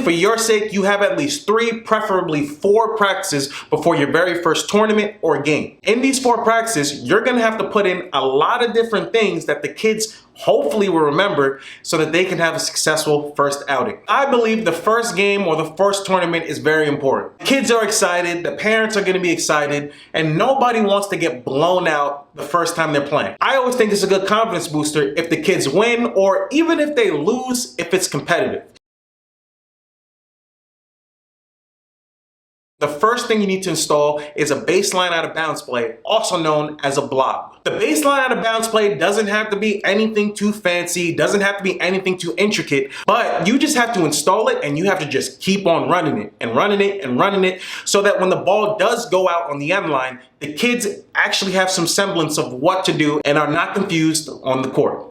for your sake, you have at least 3, preferably 4 practices before your very first tournament or game. In these 4 practices, you're gonna have to put in a lot of different things that the kids hopefully will remember so that they can have a successful first outing. I believe the first game or the first tournament is very important. Kids are excited, the parents are gonna be excited, and nobody wants to get blown out the first time they're playing. I always think it's a good confidence booster if the kids win, or even if they lose, if it's competitive. The first thing you need to install is a baseline out of bounds play, also known as a blob. The baseline out of bounds play doesn't have to be anything too fancy, doesn't have to be anything too intricate, but you just have to install it and you have to just keep on running it and running it and running it so that when the ball does go out on the end line, the kids actually have some semblance of what to do and are not confused on the court.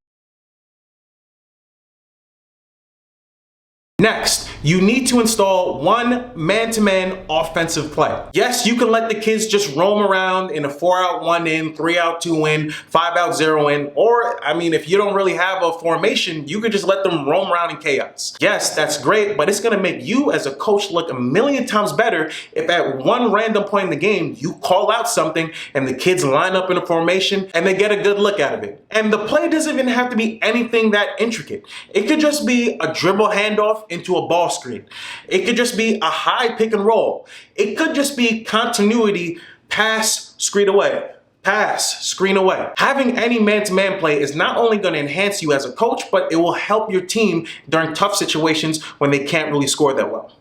Next, you need to install one man-to-man offensive play. Yes, you can let the kids just roam around in a 4-out 1 in, 3-out 2 in, 5-out 0 in, or I mean, if you don't really have a formation, you could just let them roam around in chaos. Yes, that's great, but it's gonna make you as a coach look a million times better if at one random point in the game, you call out something and the kids line up in a formation and they get a good look out of it. And the play doesn't even have to be anything that intricate. It could just be a dribble handoff into a ball screen. It could just be a high pick and roll. It could just be continuity, pass, screen away, pass, screen away. Having any man-to-man play is not only going to enhance you as a coach, but it will help your team during tough situations when they can't really score that well.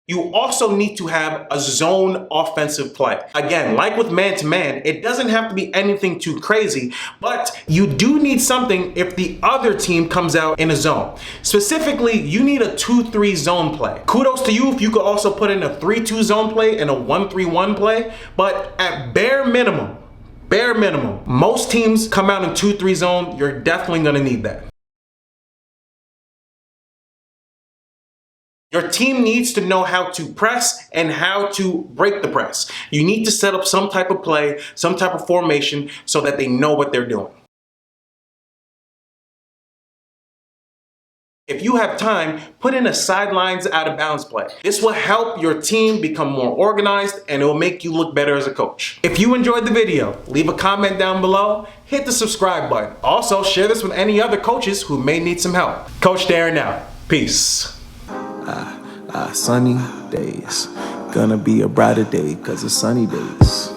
You also need to have a zone offensive play. Again, like with man-to-man, it doesn't have to be anything too crazy, but you do need something if the other team comes out in a zone. Specifically, you need a 2-3 zone play. Kudos to you if you could also put in a 3-2 zone play and a 1-3-1 play, but at bare minimum, most teams come out in 2-3 zone, you're definitely gonna need that. Your team needs to know how to press and how to break the press. You need to set up some type of play, some type of formation so that they know what they're doing. If you have time, put in a sidelines out of bounds play. This will help your team become more organized and it will make you look better as a coach. If you enjoyed the video, leave a comment down below, hit the subscribe button. Also, share this with any other coaches who may need some help. Coach Darren out. Peace. Sunny days. Gonna be a brighter day 'cause it's sunny days.